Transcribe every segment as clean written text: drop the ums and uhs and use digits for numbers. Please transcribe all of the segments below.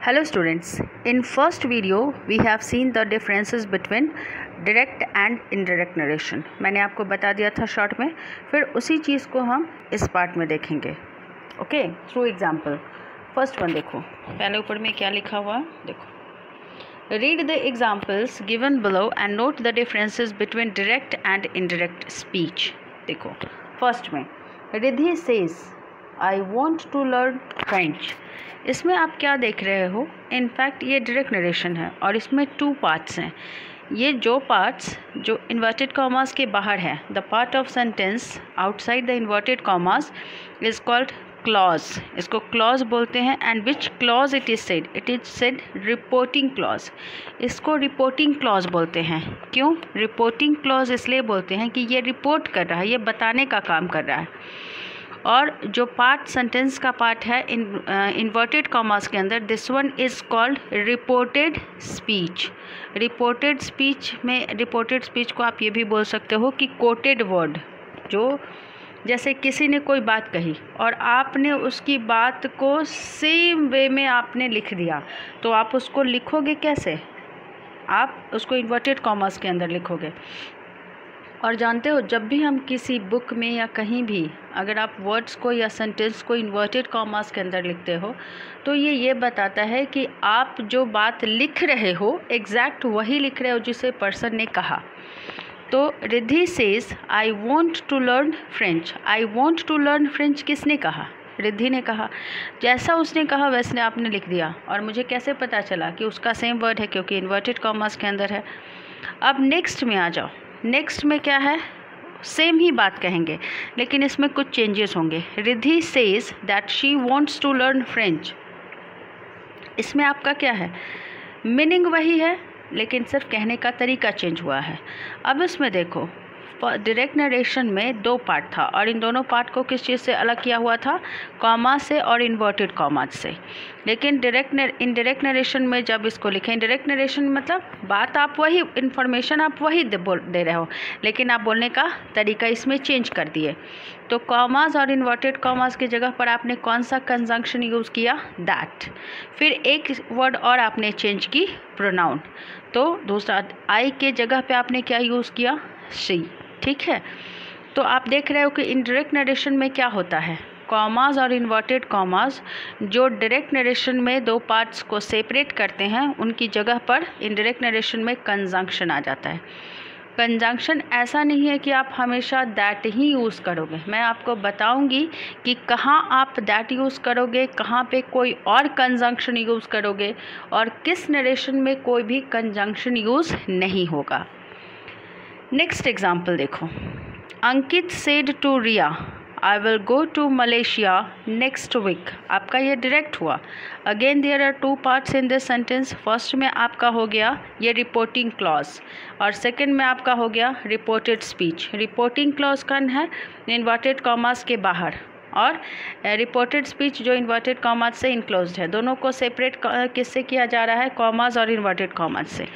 Hello students, in first video we have seen the differences between direct and indirect narration. मैंने आपको बता दिया था शॉर्ट में, फिर उसी चीज़ को हम इस पार्ट में देखेंगे. Okay, through example. First one देखो, पहले ऊपर में क्या लिखा हुआ देखो. Read the examples given below and note the differences between direct and indirect speech. देखो, फर्स्ट में Riddhi says I want to learn French. इसमें आप क्या देख रहे हो, इनफैक्ट ये डायरेक्ट नरेशन है और इसमें 2 पार्ट्स हैं. ये जो पार्ट्स जो इन्वर्टेड कॉमास के बाहर है, the part of sentence outside the inverted commas is called clause. इसको क्लॉज बोलते हैं. And which clause it is said reporting clause. इसको रिपोर्टिंग क्लॉज बोलते हैं. क्यों रिपोर्टिंग क्लॉज इसलिए बोलते हैं कि ये रिपोर्ट कर रहा है, ये बताने का काम कर रहा है. और जो पार्ट सेंटेंस का पार्ट है इन्वर्टेड कॉमास के अंदर, this one is called reported speech. Reported speech में, रिपोर्टेड स्पीच को आप ये भी बोल सकते हो कि कोटेड वर्ड. जो जैसे किसी ने कोई बात कही और आपने उसकी बात को सेम वे में आपने लिख दिया, तो आप उसको लिखोगे कैसे? आप उसको इन्वर्टेड कॉमास के अंदर लिखोगे. और जानते हो, जब भी हम किसी बुक में या कहीं भी अगर आप वर्ड्स को या सेंटेंस को इन्वर्टेड कॉमास के अंदर लिखते हो, तो ये बताता है कि आप जो बात लिख रहे हो एग्जैक्ट वही लिख रहे हो जिसे पर्सन ने कहा. तो Riddhi says I want to learn French. I want to learn French किसने कहा? रिद्धि ने कहा. जैसा उसने कहा वैसे आपने लिख दिया. और मुझे कैसे पता चला कि उसका सेम वर्ड है? क्योंकि इन्वर्टेड कॉमास के अंदर है. अब नेक्स्ट में आ जाओ. नेक्स्ट में क्या है? सेम ही बात कहेंगे लेकिन इसमें कुछ चेंजेस होंगे. Riddhi says that she wants to learn French. इसमें आपका क्या है? मीनिंग वही है लेकिन सिर्फ कहने का तरीका चेंज हुआ है. अब इसमें देखो, डायरेक्ट नरेशन में 2 पार्ट था और इन दोनों पार्ट को किस चीज़ से अलग किया हुआ था? कॉमा से और इन्वर्टेड कॉमास से. लेकिन इनडायरेक्ट नरेशन में जब इसको लिखें, डायरेक्ट नरेशन मतलब बात आप वही, इन्फॉर्मेशन आप वही दे रहे हो लेकिन आप बोलने का तरीका इसमें चेंज कर दिए. तो कॉमास और इन्वर्टेड कॉमास की जगह पर आपने कौन सा कंजंक्शन यूज़ किया? दैट. फिर एक वर्ड और आपने चेंज की, प्रोनाउन. तो दूसरा आई के जगह पे आपने क्या यूज़ किया? शी. ठीक है. तो आप देख रहे हो कि इनडायरेक्ट नरेशन में क्या होता है? कॉमास और इन्वर्टेड कॉमास जो डायरेक्ट नरेशन में 2 पार्ट्स को सेपरेट करते हैं, उनकी जगह पर इनडायरेक्ट नरेशन में कंजंक्शन आ जाता है. कंजंक्शन ऐसा नहीं है कि आप हमेशा दैट ही यूज़ करोगे. मैं आपको बताऊंगी कि कहाँ आप दैट यूज़ करोगे, कहाँ पे कोई और कंजंक्शन यूज़ करोगे और किस नरेशन में कोई भी कंजंक्शन यूज़ नहीं होगा. नेक्स्ट एग्जाम्पल देखो. Ankit said to Riya I will go to Malaysia next week. आपका ये डायरेक्ट हुआ. Again there are 2 parts in this sentence. First में आपका हो गया ये रिपोर्टिंग क्लॉज और सेकंड में आपका हो गया रिपोर्टेड स्पीच. रिपोर्टिंग क्लॉज कौन है? इन्वर्टेड कॉमास के बाहर, और रिपोर्टेड स्पीच जो इन्वर्टेड कॉमास से इनक्लोज्ड है. दोनों को सेपरेट किससे किया जा रहा है? कॉमास और इन्वर्टेड कॉमास से.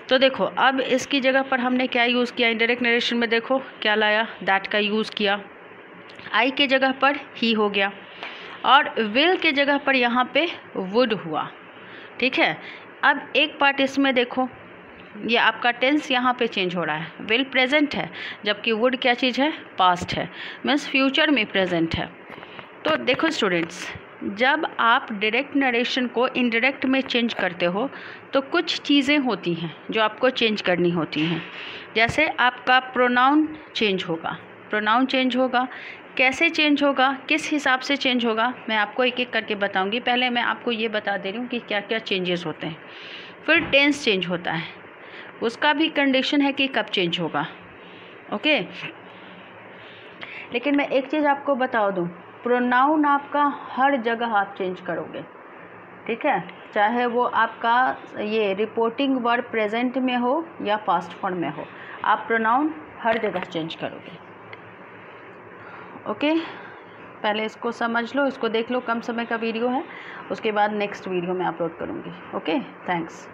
तो देखो, अब इसकी जगह पर हमने क्या यूज़ किया? इनडायरेक्ट नरेशन में देखो क्या लाया? दैट का यूज़ किया. आई के जगह पर ही हो गया और विल के जगह पर यहाँ पे वुड हुआ. ठीक है. अब एक पार्ट इसमें देखो, ये आपका टेंस यहाँ पे चेंज हो रहा है. विल प्रेजेंट है जबकि वुड क्या चीज़ है? पास्ट है. मीन्स फ्यूचर में प्रेजेंट है. तो देखो स्टूडेंट्स, जब आप डायरेक्ट नरेशन को इनडायरेक्ट में चेंज करते हो तो कुछ चीज़ें होती हैं जो आपको चेंज करनी होती हैं. जैसे आपका प्रोनाउन चेंज होगा. प्रोनाउन चेंज होगा. कैसे चेंज होगा, किस हिसाब से चेंज होगा, मैं आपको एक एक करके बताऊंगी. पहले मैं आपको ये बता दे रही हूँ कि क्या क्या चेंजेस होते हैं. फिर टेंस चेंज होता है, उसका भी कंडीशन है कि कब चेंज होगा. ओके. लेकिन मैं एक चीज़ आपको बता दूँ, प्रोनाउन आपका हर जगह आप चेंज करोगे. ठीक है. चाहे वो आपका ये रिपोर्टिंग वर्ब प्रेजेंट में हो या पास्ट फॉर्म में हो, आप प्रोनाउन हर जगह चेंज करोगे. ओके. पहले इसको समझ लो, इसको देख लो. कम समय का वीडियो है, उसके बाद नेक्स्ट वीडियो में अपलोड करूँगी. ओके. थैंक्स.